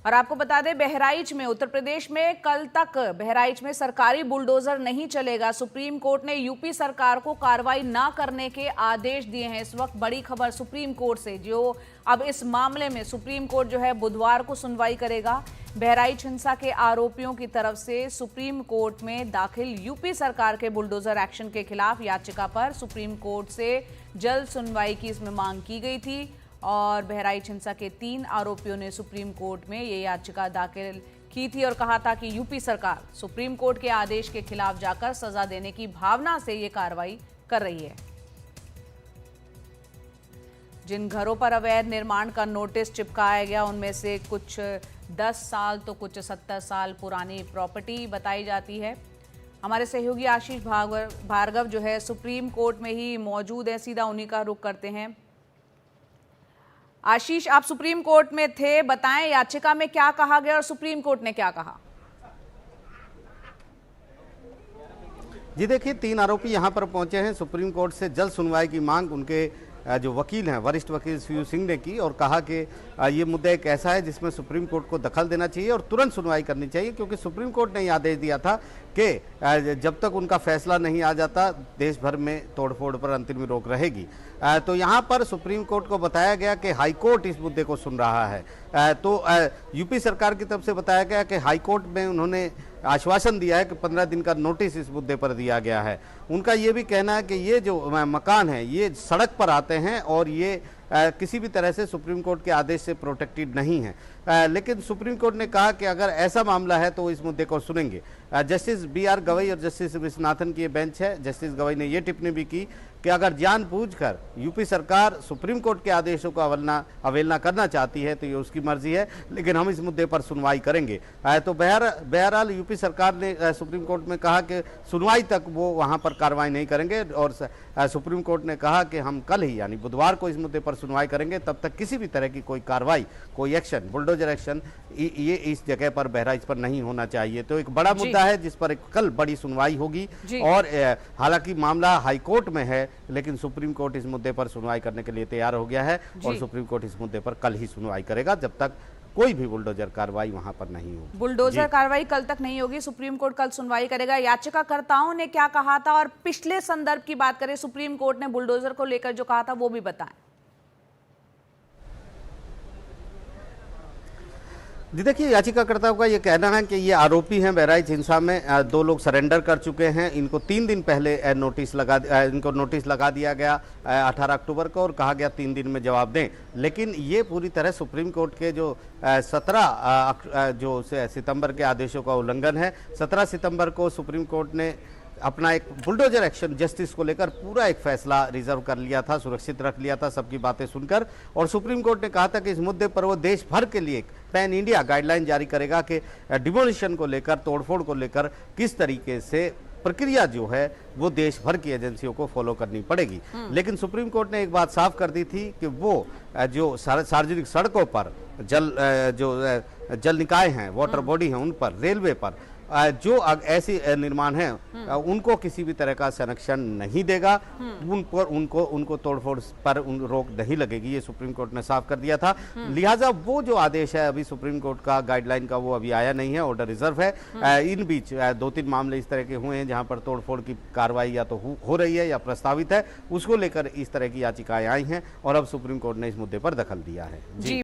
और आपको बता दें, बहराइच में, उत्तर प्रदेश में कल तक बहराइच में सरकारी बुलडोजर नहीं चलेगा। सुप्रीम कोर्ट ने यूपी सरकार को कार्रवाई ना करने के आदेश दिए हैं। इस वक्त बड़ी खबर सुप्रीम कोर्ट से, जो अब इस मामले में सुप्रीम कोर्ट जो है बुधवार को सुनवाई करेगा। बहराइच हिंसा के आरोपियों की तरफ से सुप्रीम कोर्ट में दाखिल यूपी सरकार के बुलडोजर एक्शन के खिलाफ याचिका पर सुप्रीम कोर्ट से जल्द सुनवाई की इसमें मांग की गई थी और बहराइच हिंसा के 3 आरोपियों ने सुप्रीम कोर्ट में ये याचिका दाखिल की थी और कहा था कि यूपी सरकार सुप्रीम कोर्ट के आदेश के खिलाफ जाकर सजा देने की भावना से ये कार्रवाई कर रही है। जिन घरों पर अवैध निर्माण का नोटिस चिपकाया गया उनमें से कुछ 10 साल तो कुछ 70 साल पुरानी प्रॉपर्टी बताई जाती है। हमारे सहयोगी आशीष भार्गव जो है सुप्रीम कोर्ट में ही मौजूद है, सीधा उन्हीं का रुख करते हैं। आशीष, आप सुप्रीम कोर्ट में थे, बताएं याचिका में क्या कहा गया और सुप्रीम कोर्ट ने क्या कहा? जी देखिए, 3 आरोपी यहां पर पहुंचे हैं। सुप्रीम कोर्ट से जल्द सुनवाई की मांग उनके जो वकील हैं, वरिष्ठ वकील सीयू सिंह ने की और कहा कि ये मुद्दा एक ऐसा है जिसमें सुप्रीम कोर्ट को दखल देना चाहिए और तुरंत सुनवाई करनी चाहिए, क्योंकि सुप्रीम कोर्ट ने यह आदेश दिया था कि जब तक उनका फैसला नहीं आ जाता देश भर में तोड़फोड़ पर अंतरिम रोक रहेगी। तो यहाँ पर सुप्रीम कोर्ट को बताया गया कि हाई कोर्ट इस मुद्दे को सुन रहा है। तो यूपी सरकार की तरफ से बताया गया कि हाई कोर्ट में उन्होंने आश्वासन दिया है कि 15 दिन का नोटिस इस मुद्दे पर दिया गया है। उनका ये भी कहना है कि ये जो मकान है ये सड़क पर आते हैं और ये किसी भी तरह से सुप्रीम कोर्ट के आदेश से प्रोटेक्टेड नहीं है। लेकिन सुप्रीम कोर्ट ने कहा कि अगर ऐसा मामला है तो वो इस मुद्दे को सुनेंगे। जस्टिस BR गवई और जस्टिस विश्वनाथन की ये बेंच है। जस्टिस गवई ने ये टिप्पणी भी की कि अगर जानबूझकर यूपी सरकार सुप्रीम कोर्ट के आदेशों को अवहेलना करना चाहती है तो ये उसकी मर्जी है, लेकिन हम इस मुद्दे पर सुनवाई करेंगे। तो बहरहाल यूपी सरकार ने सुप्रीम कोर्ट में कहा कि सुनवाई तक वो वहाँ पर कार्रवाई नहीं करेंगे और सुप्रीम कोर्ट ने कहा कि हम कल ही यानी बुधवार को इस मुद्दे पर सुनवाई करेंगे। तब तक किसी भी तरह की कोई कार्रवाई, कोई एक्शन, बुलडोजर एक्शन ये इस जगह पर बहराइच पर नहीं होना चाहिए। तो एक बड़ा मुद्दा है जिस पर कल बड़ी सुनवाई होगी और हालांकि मामला हाई कोर्ट में है, लेकिन सुप्रीम कोर्ट इस मुद्दे पर सुनवाई करने के लिए तैयार हो गया है और सुप्रीम कोर्ट इस मुद्दे पर कल ही सुनवाई करेगा, जब तक कोई भी बुलडोजर कार्रवाई वहां पर नहीं होगी। बुलडोजर कार्रवाई कल तक नहीं होगी, सुप्रीम कोर्ट कल सुनवाई करेगा। याचिकाकर्ताओं ने क्या कहा था और पिछले संदर्भ की बात करें, सुप्रीम कोर्ट ने बुलडोजर को लेकर जो कहा था वो भी बताएं। जी देखिए, याचिकाकर्ताओं का ये कहना है कि ये आरोपी हैं बहराइच हिंसा में। 2 लोग सरेंडर कर चुके हैं। इनको 3 दिन पहले इनको नोटिस लगा दिया गया 18 अक्टूबर को और कहा गया 3 दिन में जवाब दें। लेकिन ये पूरी तरह सुप्रीम कोर्ट के जो 17 सितंबर के आदेशों का उल्लंघन है। 17 सितंबर को सुप्रीम कोर्ट ने अपना एक बुलडोजर एक्शन जस्टिस को लेकर पूरा एक फैसला रिजर्व कर लिया था, सुरक्षित रख लिया था सबकी बातें सुनकर, और सुप्रीम कोर्ट ने कहा था कि इस मुद्दे पर वो देश भर के लिए पैन इंडिया गाइडलाइन जारी करेगा कि डिमोलिशन को लेकर, तोड़फोड़ को लेकर किस तरीके से प्रक्रिया जो है वो देश भर की एजेंसियों को फॉलो करनी पड़ेगी। लेकिन सुप्रीम कोर्ट ने एक बात साफ कर दी थी कि वो जो सार्वजनिक सड़कों पर जल निकाय हैं, वाटर बॉडी हैं, उन पर, रेलवे पर जो ऐसी निर्माण हैं उनको किसी भी तरह का संरक्षण नहीं देगा। उन पर उनको तोड़फोड़ पर रोक नहीं लगेगी, ये सुप्रीम कोर्ट ने साफ कर दिया था। लिहाजा वो जो आदेश है अभी सुप्रीम कोर्ट का गाइडलाइन का वो अभी आया नहीं है, ऑर्डर रिजर्व है। इन बीच 2-3 मामले इस तरह के हुए हैं जहां पर तोड़फोड़ की कार्रवाई या तो हो रही है या प्रस्तावित है, उसको लेकर इस तरह की याचिकाएं आई हैं और अब सुप्रीम कोर्ट ने इस मुद्दे पर दखल दिया है। जी।